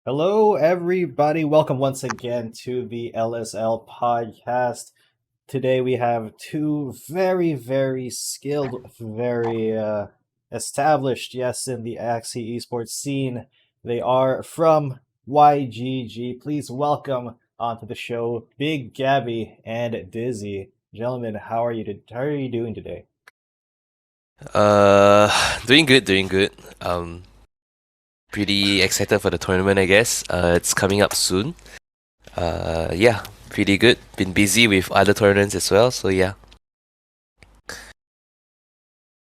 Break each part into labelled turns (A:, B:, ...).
A: Hello, everybody. Welcome once again to the LSL podcast. Today we have two very skilled, very established, yes, in the Axie esports scene. They are from YGG. Please welcome onto the show BigGabbie and Disi. Gentlemen, how are you doing today?
B: Uh, doing good, doing good. Um, Pretty excited for the tournament, I guess. It's coming up soon. Yeah, pretty good. Been busy with other tournaments as well, so yeah.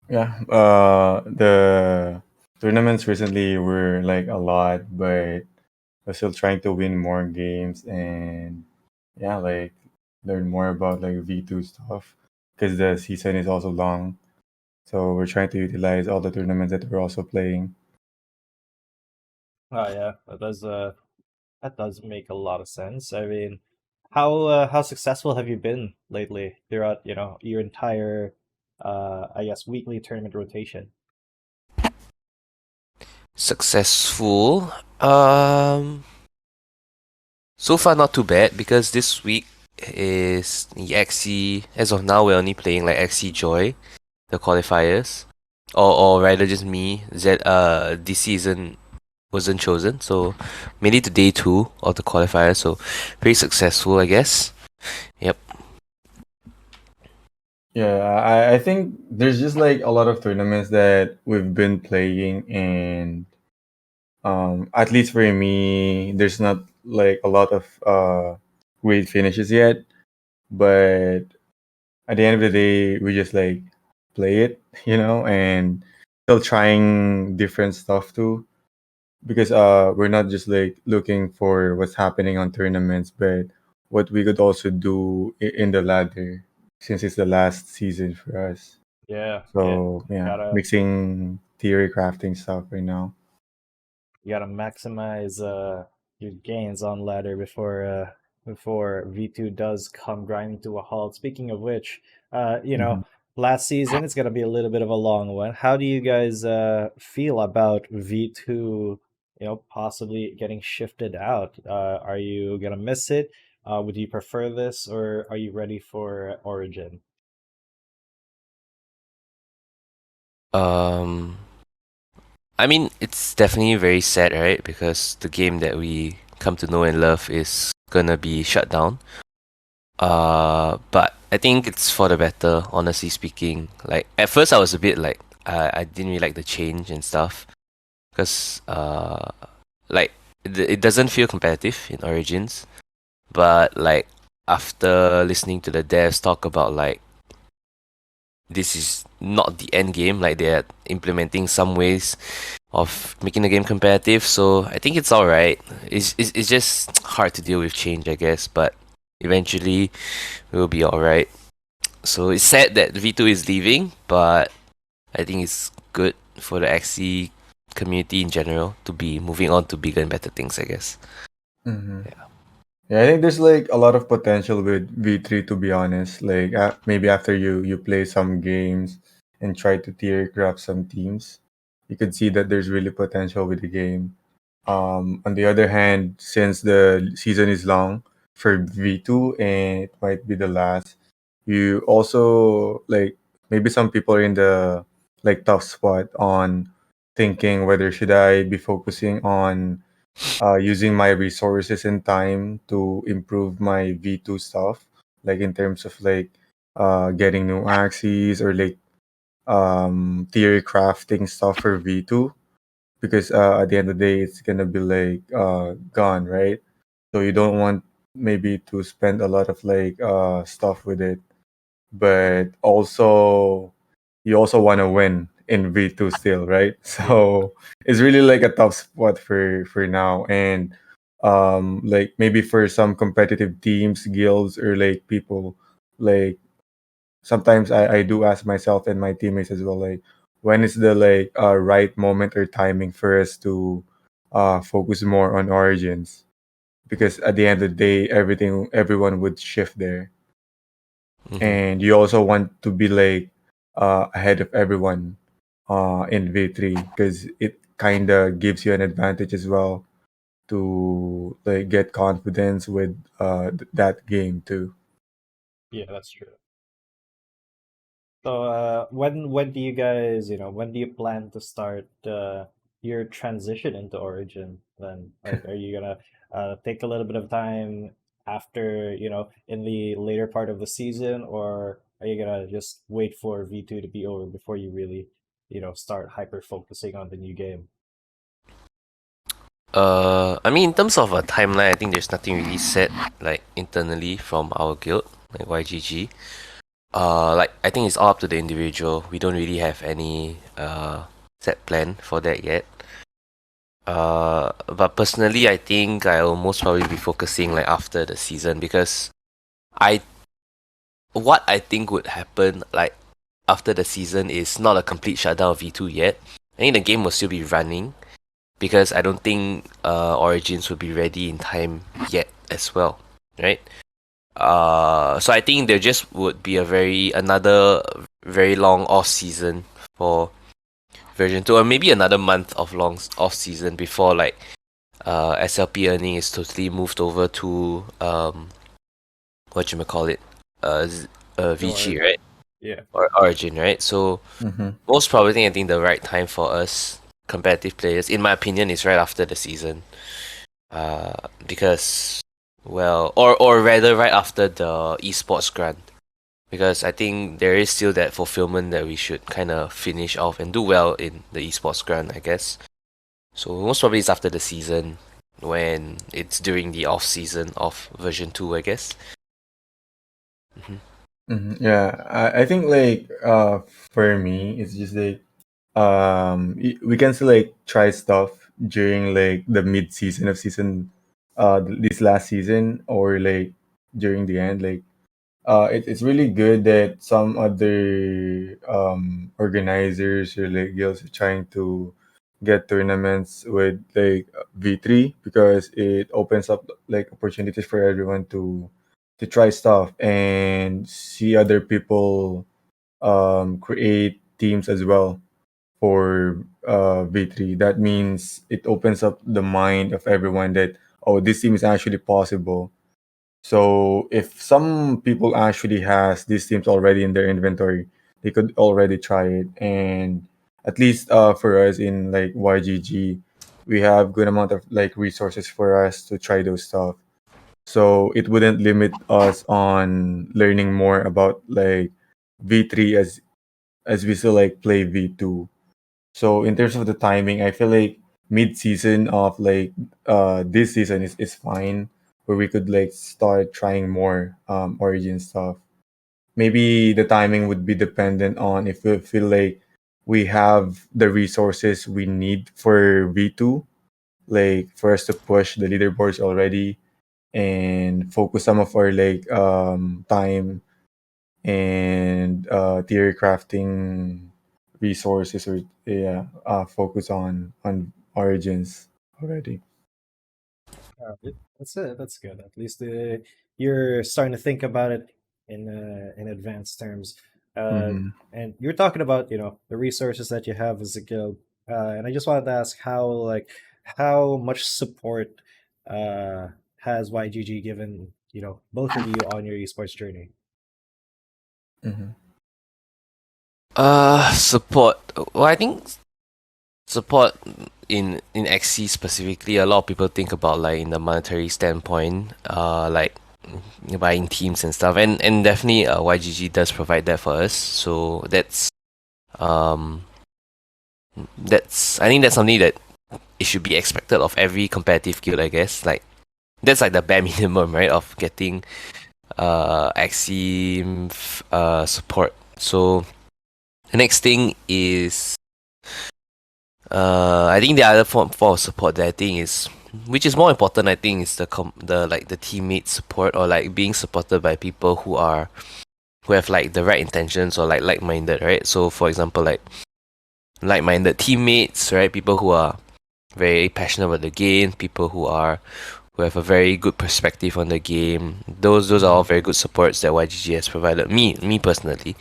C: Yeah, the tournaments recently were like a lot, but we're still trying to win more games and yeah, like learn more about like V2 stuff because the season is also long. So we're trying to utilize all the tournaments that we're also playing.
A: Oh yeah, that does make a lot of sense. I mean, how successful have you been lately throughout, your entire I guess weekly tournament rotation?
B: Successful. Um, so far not too bad because this week is the XC. As of now, we're only playing like XC Joy, the qualifiers, or rather just me. This season wasn't chosen, so made it to day two of the qualifier. So very successful, I guess. Yep.
C: Yeah, I think there's just like a lot of tournaments that we've been playing and at least for me, there's not like a lot of great finishes yet, but at the end of the day, we just like play it, and still trying different stuff too. Because we're not just like looking for what's happening on tournaments, but what we could also do in the ladder since it's the last season for us.
A: Yeah,
C: So yeah,
A: gotta
C: mixing theory crafting stuff right now.
A: you gotta maximize your gains on ladder before V2 does come grinding to a halt. Speaking of which,
C: Mhm.
A: last season it's gonna be a little bit of a long one. How do you guys feel about V2, possibly getting shifted out? Are you gonna miss it? Would you prefer this, or are you ready for Origin?
B: Um, I mean, it's definitely very sad, right? Because the game that we come to know and love is gonna be shut down. But I think it's for the better, honestly speaking. Like at first, I was a bit like I didn't really like the change and stuff because like it doesn't feel competitive in Origins. But like after listening to the devs talk about like this is not the end game, like they're implementing some ways of making the game competitive. So I think it's all right. It's just hard to deal with change, I guess, but eventually we'll be all right. So it's sad that V2 is leaving, but I think it's good for the XC community in general to be moving on to bigger and better things, I guess.
C: Mhm.
B: Yeah.
C: Yeah, I think there's like a lot of potential with V3 to be honest. Like maybe after you play some games and try to tier craft some teams, you could see that there's really potential with the game. On the other hand, since the season is long for V2 and it might be the last, you also like maybe some people are in the like tough spot on thinking whether should I be focusing on using my resources and time to improve my V2 stuff, like in terms of like getting new axes or like theory crafting stuff for V2 because at the end of the day it's gonna be like gone, right? So you don't want maybe to spend a lot of like stuff with it, but also you also want to win in V2 still, right?
A: Yeah.
C: So it's really like a tough spot for now and like maybe for some competitive teams, guilds or like people like sometimes I do ask myself and my teammates as well like when is the like right moment or timing for us to focus more on origins because at the end of the day everyone would shift there
B: Mm-hmm.
C: and you also want to be like ahead of everyone in V3 because it kind of gives you an advantage as well to like get confidence with that game too.
A: Yeah, that's true. So, when do you guys, when do you plan to start your transition into Origin? Then, like, are you gonna take a little bit of time after, in the later part of the season, or are you gonna just wait for V2 to be over before you really, start hyper focusing on the new game?
B: I mean, in terms of a timeline, I think there's nothing really set like internally from our guild, like YGG. Like I think it's all up to the individual. We don't really have any set plan for that yet. But personally, I think I'll most probably be focusing like after the season because I what I think would happen like after the season is not a complete shutdown of V2 yet. I think the game will still be running because I don't think Origins will be ready in time yet as well, right? So I think there just would be another very long off season for version 2, or maybe another month of long off season before like SLP earning is totally moved over to what you may call it, VG, right?
A: Yeah.
B: Or Origin, right? So
C: Mm-hmm.
B: most probably I think the right time for us competitive players, in my opinion, is right after the season. Because or rather right after the esports grant. Because I think there is still that fulfillment that we should kind of finish off and do well in the esports grant, I guess. So most probably it's after the season when it's during the off season of version 2, I guess.
C: Yeah, I think like for me, it's just like we can still like try stuff during like the mid season of season this last season, or like during the end. Like it's really good that some other organizers or like guilds are trying to get tournaments with like V3, because it opens up like opportunities for everyone to try stuff and see other people create teams as well for V3. That means it opens up the mind of everyone that, oh, this team is actually possible. So if some people actually has these teams already in their inventory, they could already try it. And at least for us in like YGG, we have good amount of like resources for us to try those stuff. So it wouldn't limit us on learning more about like V3 as we still like play V2. So in terms of the timing, I feel like mid season of like this season is fine, where we could like start trying more origin stuff. Maybe the timing would be dependent on if we feel like we have the resources we need for V2, like for us to push the leaderboards already and focus some of our like time and theory crafting resources, or yeah, focus on origins already.
A: That's it. That's good. At least you're starting to think about it in advanced terms. Uh,
C: Mm-hmm.
A: and you're talking about the resources that you have as a guild. And I just wanted to ask how much support uh, has YGG given both of you on your esports journey?
C: Mm-hmm.
B: Support. Well, I think support in XC specifically, a lot of people think about like in the monetary standpoint, like buying teams and stuff, and definitely YGG does provide that for us. So um I think that's something that it should be expected of every competitive guild, I guess. Like that's like the bare minimum, right, of getting XC support. So the next thing is I think the other form of support that I think is, which is more important, I think, is the teammate support, or like being supported by people who have like the right intentions, or like-minded, right? So for example, like-minded teammates, right? People who are very passionate about the game, people who have a very good perspective on the game. Those are all very good supports that YGG has provided me personally.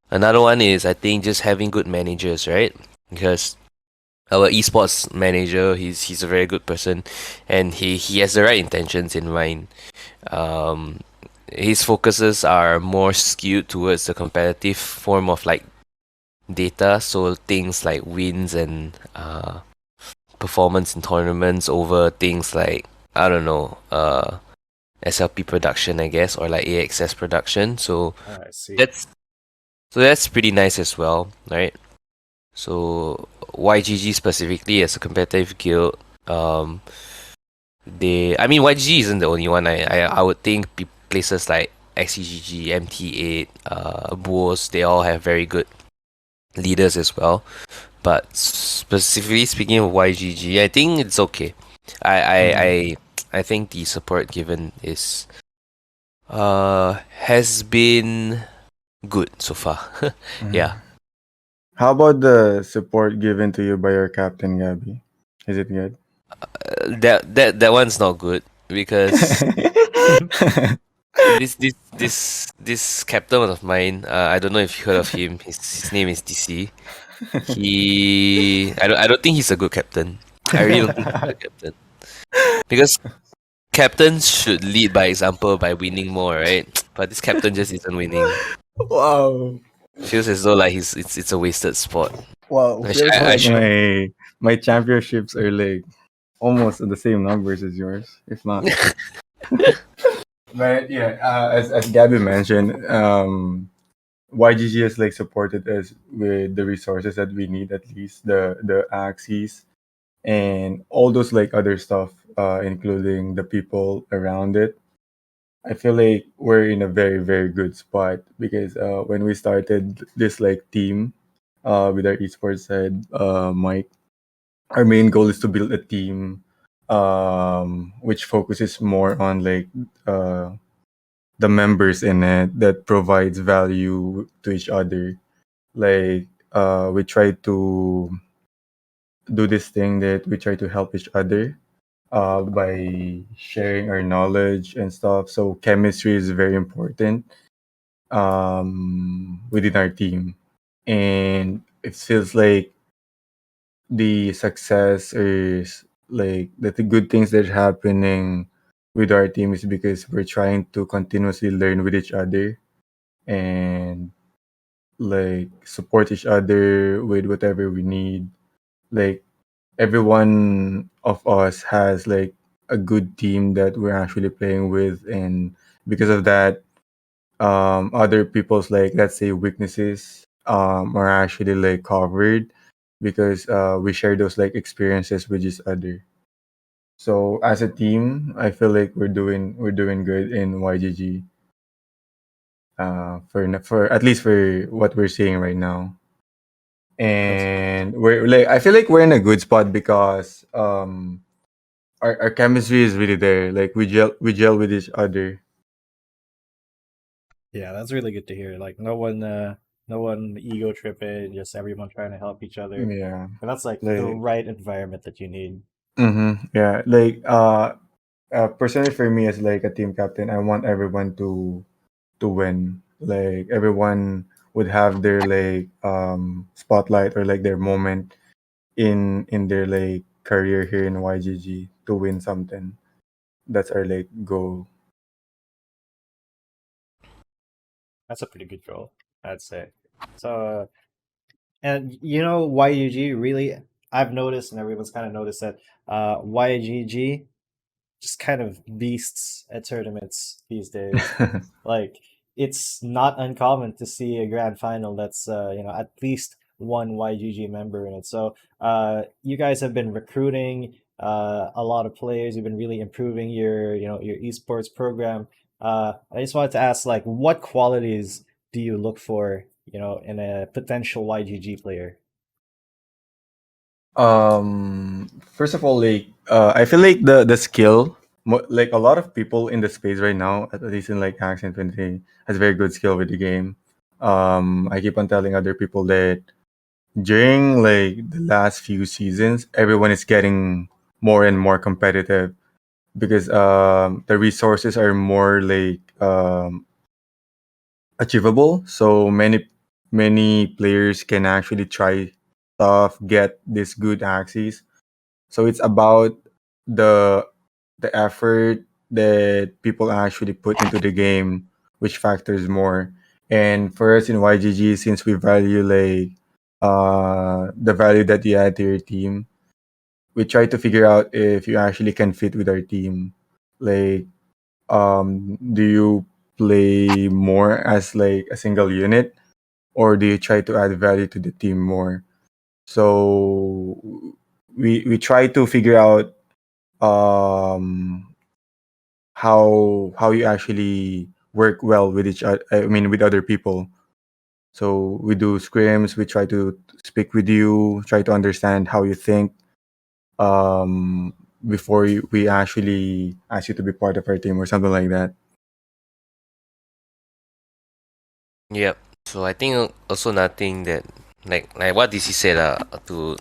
B: Another one is, I think, just having good managers, right? Because our esports manager. He's a very good person, and he has the right intentions in mind. Um, his focuses are more skewed towards the competitive form of like data, so things like wins and performance in tournaments over things like, I don't know, SLP production, I guess, or like AXS production. So
A: I see.
B: that's that's pretty nice as well, right? So YGG specifically as a competitive guild, um, I mean YGG isn't the only one. I would think places like XCGG, MT8, Boos, they all have very good leaders as well. But specifically speaking of YGG, I think it's okay. I I
C: Mm.
B: I I think the support given is has been good so far.
C: Mm.
B: Yeah.
C: How about the support given to you by your captain, Gabby? Is it good?
B: That one's not good because this captain of mine, I don't know if you heard of him. His name is DC. I don't think he's a good captain. I really don't think he's a good captain. Because captains should lead by example by winning more, right? But this captain just isn't winning.
C: Wow.
B: Feels as though like it's a wasted spot.
C: Wow.
B: I, sh-
C: Feels
B: I, I
C: like
B: should
C: my championships are like almost the same numbers as yours, if not. But yeah, as Gabby mentioned, YGG has like supported us with the resources that we need, at least the axes and all those like other stuff, including the people around it. I feel like we're in a very very good spot because when we started this like team, with our esports head, Mike, our main goal is to build a team, which focuses more on like the members in it that provides value to each other. Like we try to do this thing that we try to help each other by sharing our knowledge and stuff. So chemistry is very important within our team, and it feels like the success is like the good things that are happening with our team is because we're trying to continuously learn with each other and like support each other with whatever we need. Like everyone of us has like a good team that we're actually playing with, and because of that, other people's like let's say weaknesses are actually like covered because we share those like experiences with each other. So as a team, I feel like we're doing good in YGG, for at least for what we're seeing right now.
A: That's
C: And we're like I feel like we're in a good spot because our chemistry is really there. Like we gel with each other.
A: Yeah, that's really good to hear. Like no one ego tripping, just everyone trying to help each other.
C: Yeah.
A: And that's like the
C: Like
A: right environment that you need.
C: yeah. Like personally for me as like a team captain, I want everyone to win. Like everyone would have their like spotlight or like their moment in their like career here in YGG to win something. That's our like goal.
A: That's a pretty good goal, I'd say. So, and you know, YUG really, I've noticed, and everyone's kind of noticed that YGG just kind of beasts at tournaments these days. Like it's not uncommon to see a grand final that's at least one YGG member in it. So you guys have been recruiting a lot of players. You've been really improving your esports program. I just wanted to ask, like, what qualities do you look for, in a potential YGG player?
C: First of all, like I feel like the skill, like a lot of people in the space right now, at least in like Accent 20, has very good skill with the game. I keep on telling other people that during like the last few seasons, everyone is getting more and more competitive because the resources are more like achievable. So many players can actually try stuff get this good axes. So it's about the the effort that people actually put into the game, which factors more. And for us in YGG, since we value like the value that you add to your team, we try to figure out if you actually can fit with our team. Like, do you play more as like a single unit, or do you try to add value to the team more? So we try to figure out um how you actually work well with each other, I mean with other people. So we do scrims, we try to speak with you, try to understand how you think um before we actually ask you to be part of our team or something like that.
B: Yep. So I think also another thing that like what DC said to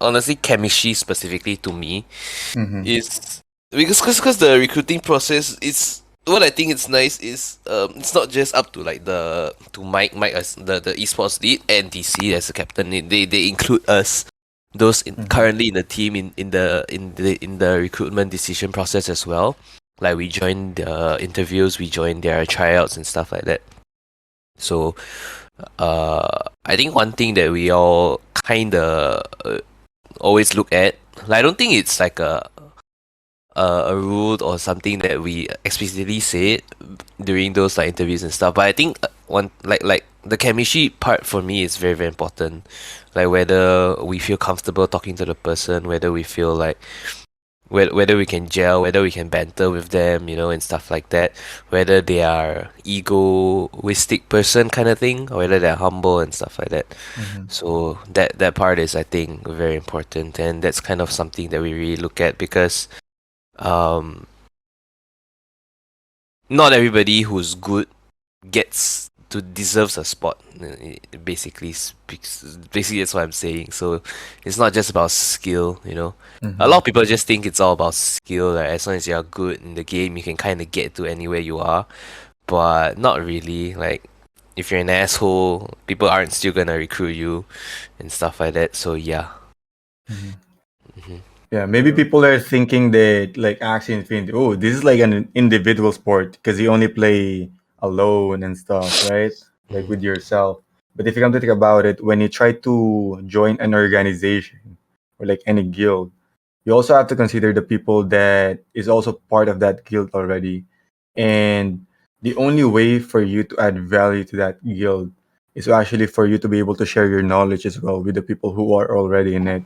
B: honestly chemistry specifically to me
C: Mm-hmm.
B: is because the recruiting process is what I think it's nice is it's not just up to like the to Mike as the esports lead and DC as a captain. They include us those
C: Mm-hmm.
B: currently in the team in the recruitment decision process as well. Like we join the interviews, we join their tryouts and stuff like that. So I think one thing that we all kind of always look at, like I don't think it's like a rule or something that we explicitly say during those like interviews and stuff. But I think one like the chemistry part for me is very very important. Like whether we feel comfortable talking to the person, whether we feel like whether we can gel, whether we can banter with them, you know, and stuff like that. Whether they are egoistic person kind of thing, or whether they're humble and stuff like that.
C: Mm-hmm.
B: So that part is I think very important, and that's kind of something that we really look at because um not everybody who's good gets to deserves a spot. Basically speaks. Basically, that's what I'm saying. So it's not just about skill. You know, a
C: Mm-hmm.
B: lot of people just think it's all about skill. Like as long as you're good in the game, you can kind of get to anywhere you are. But not really. Like if you're an asshole, people aren't still gonna recruit you and stuff like that. So yeah.
C: Mm-hmm.
B: Hmm.
C: Yeah, maybe people are thinking that like Axie Infinity, oh, this is like an individual sport because you only play alone and stuff, right? Like
B: Hmm.
C: with yourself. But if you come to think about it, when you try to join an organization or like any guild, you also have to consider the people that is also part of that guild already. And the only way for you to add value to that guild is actually for you to be able to share your knowledge as well with the people who are already in it.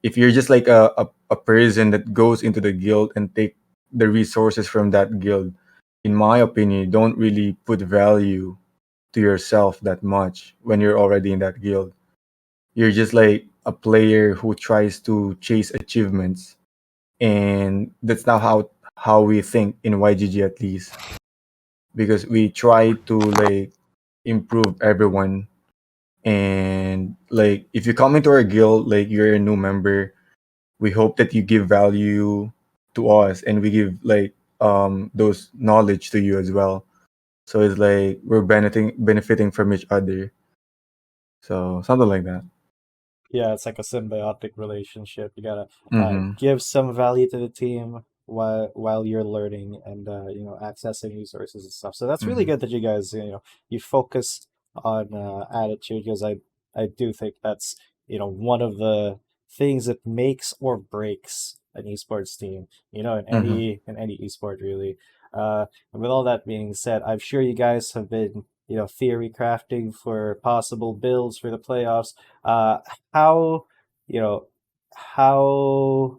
C: If you're just like a person that goes into the guild and take the resources from that guild, in my opinion, you don't really put value to yourself that much when you're already in that guild. You're just like a player who tries to chase achievements, and that's not how we think in YGG, at least, because we try to like improve everyone. And like if you come into our guild, like you're a new member, we hope that you give value to us and we give like those knowledge to you as well. So it's like we're benefiting from each other. So something like that.
A: Yeah, it's like a symbiotic relationship. You gotta
C: Mm-hmm.
A: give some value to the team while you're learning and accessing resources and stuff. So that's really
C: Mm-hmm.
A: good that you guys you focused on attitude, because I do think that's one of the things that makes or breaks an esports team. In
C: Mm-hmm.
A: any esport really. And with all that being said, I'm sure you guys have been theory crafting for possible builds for the playoffs. How you know how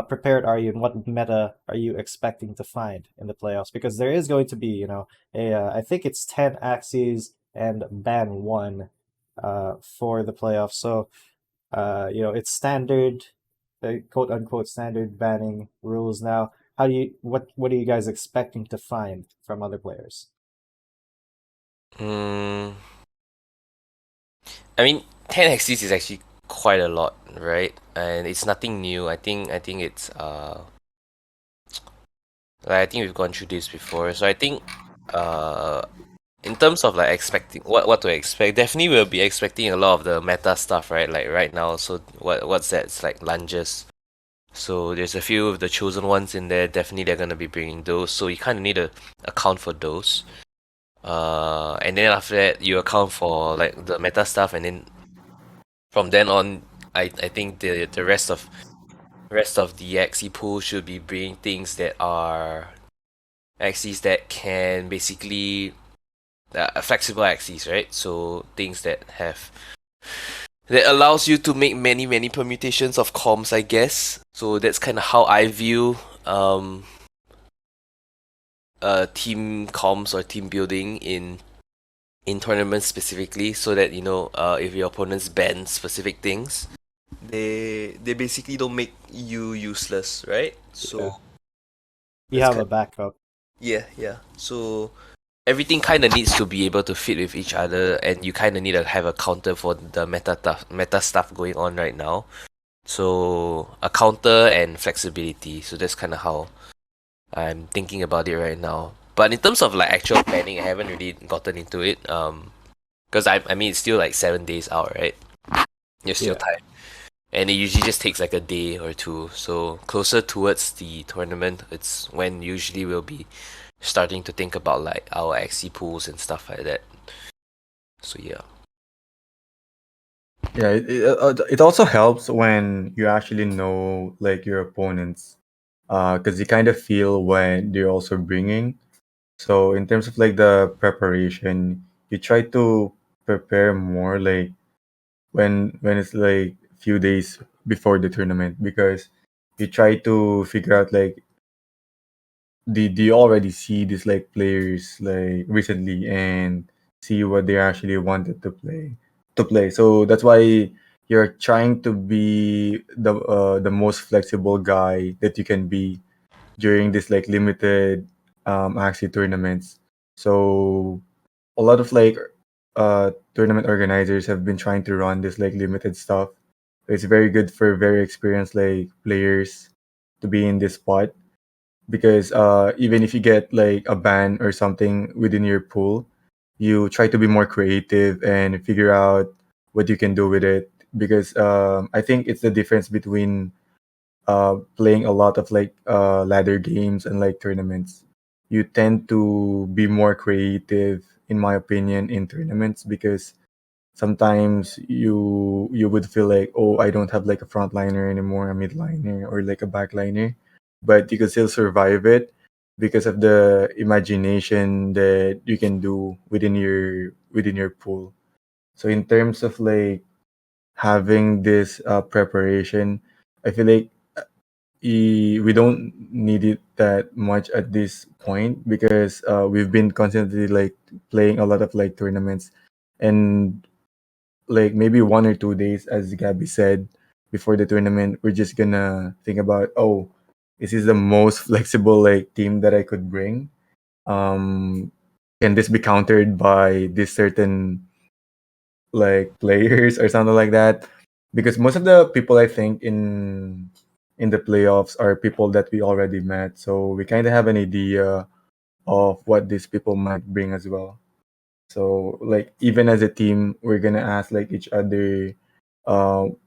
A: prepared are you, and what meta are you expecting to find in the playoffs? Because there is going to be a I think it's 10 axes and ban one for the playoffs. So it's standard, quote unquote standard banning rules now. What are you guys expecting to find from other players?
B: Mm, I mean, 10 axes is actually quite a lot, right? And it's nothing new. I think it's like I think we've gone through this before. So I think uh in terms of like expecting what to expect, definitely we'll be expecting a lot of the meta stuff, right? Like right now, so what's that? It's like lunges. So there's a few of the chosen ones in there. Definitely they're gonna be bringing those. So you kind of need to account for those. And then after that you account for like the meta stuff, and then from then on, I think the rest of the XE pool should be bringing things that are axes that can basically flexible axes, right? So things that allows you to make many permutations of comms, I guess. So that's kind of how I view team comms or team building in tournaments specifically, so that if your opponents ban specific things, they basically don't make you useless, right? So
A: You
B: that's
A: have a backup.
B: yeah. So everything kind of needs to be able to fit with each other, and you kind of need to have a counter for the meta stuff going on right now. So a counter and flexibility. So that's kind of how I'm thinking about it right now. But in terms of like actual planning, I haven't really gotten into it. Because I mean it's still like 7 days out, right? You're still
A: Yeah.
B: time, and it usually just takes like a day or two. So closer towards the tournament, it's when usually we'll be starting to think about like our XC pools and stuff like that. So yeah.
C: Yeah, it also helps when you actually know like your opponents, because you kind of feel when they're also bringing. So in terms of like the preparation, you try to prepare more like when it's like few days before the tournament, because you try to figure out like do you already see these like players like recently and see what they actually wanted to play. So that's why you're trying to be the most flexible guy that you can be during this like limited actually tournaments. So a lot of like tournament organizers have been trying to run this like limited stuff. It's very good for very experienced like players to be in this spot, because even if you get like a ban or something within your pool, you try to be more creative and figure out what you can do with it. Because I think it's the difference between playing a lot of like ladder games and like tournaments. You tend to be more creative, in my opinion, in tournaments, because sometimes you would feel like, oh, I don't have like a frontliner anymore, a midliner, or like a backliner, but you can still survive it because of the imagination that you can do within your pool. So in terms of like having this preparation, I feel like we don't need it that much at this point, because we've been constantly like playing a lot of like tournaments, and like maybe 1 or 2 days, as Gabby said, before the tournament, we're just gonna think about, oh, this is the most flexible like team that I could bring. Um, can this be countered by this certain like players or something like that? Because most of the people I think in the playoffs are people that we already met, so we kind of have an idea of what these people might bring as well. So like even as a team, we're gonna ask like each other,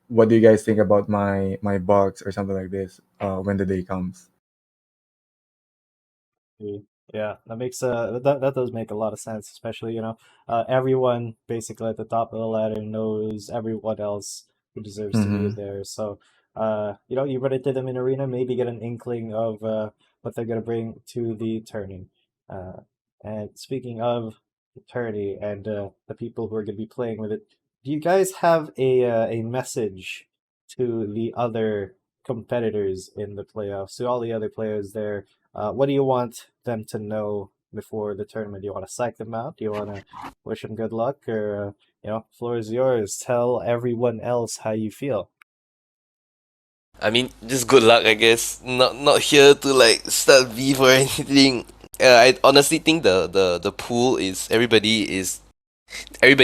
C: what do you guys think about my box or something like this, when the day comes.
A: Yeah, that makes that does make a lot of sense, especially, everyone basically at the top of the ladder knows everyone else who deserves to be
C: Mm-hmm.
A: there. So, you run into them in arena, maybe get an inkling of what they're gonna bring to the tourney. Uh, and speaking of the tourney and the people who are gonna be playing with it, do you guys have a message to the other competitors in the playoffs, to all the other players there? What do you want them to know before the tournament? Do you want to psych them out? Do you want to wish them good luck? Or, floor is yours. Tell everyone else how you feel.
B: I mean, just good luck, I guess. Not here to like start beef or anything. I honestly think the pool is everybody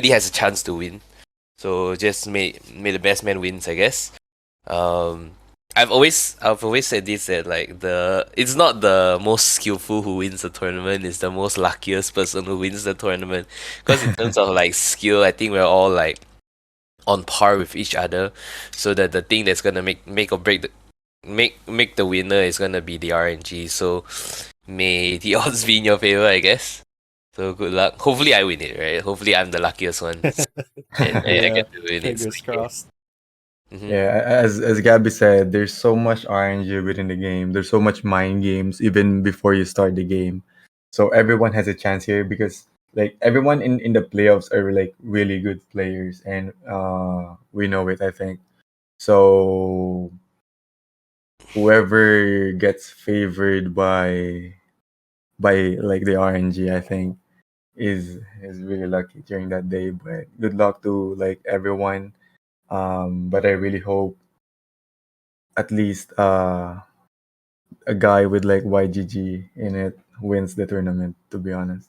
B: has a chance to win. So just may the best man wins, I guess. Um, I've always said this, that like it's not the most skillful who wins the tournament, it's the most luckiest person who wins the tournament. Because in terms of like skill, I think we're all like on par with each other. So that the thing that's gonna make or break the make the winner is gonna be the RNG. So may the odds be in your favor, I guess. So good luck. Hopefully I win it, right? Hopefully I'm the luckiest one. And I
A: Yeah,
B: get to win it. So,
A: fingers crossed.
B: mhm.
C: Yeah, as Gabby said, there's so much RNG within the game. There's so much mind games even before you start the game. So everyone has a chance here because like everyone in the playoffs are like really good players and we know it, I think. So whoever gets favored by like the RNG, I think is really lucky during that day. But good luck to like everyone. But I really hope at least a guy with like YGG in it wins the tournament. To be honest.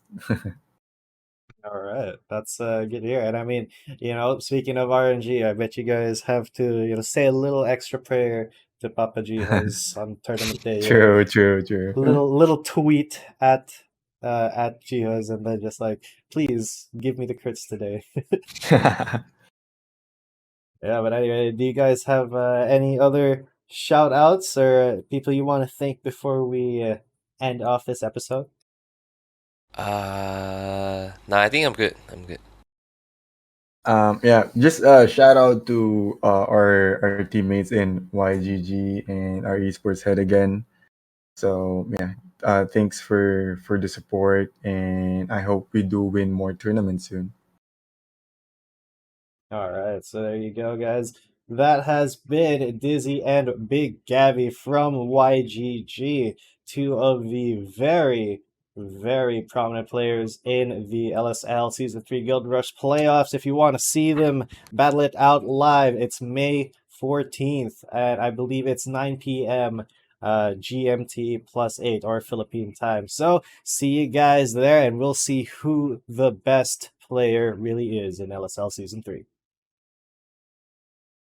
A: All right, that's good to hear. And I mean, speaking of RNG, I bet you guys have to, say a little extra prayer to Papa Jiho's on tournament day.
C: True, true, true.
A: Little tweet at Jiho's, and then just like, please give me the crits today. Yeah, but anyway, do you guys have any other shout outs or people you want to thank before we end off this episode?
B: No, I think I'm good. I'm good.
C: Yeah, just shout out to our teammates in YGG and our esports head again. So yeah, thanks for the support, and I hope we do win more tournaments soon.
A: All right, so there you go, guys. That has been Dizzy and Big Gabby from YGG, two of the very, very prominent players in the LSL Season 3 Guild Rush playoffs. If you want to see them battle it out live, it's May 14th, and I believe it's 9 p.m. GMT +8 or Philippine time. So see you guys there, and we'll see who the best player really is in LSL Season 3.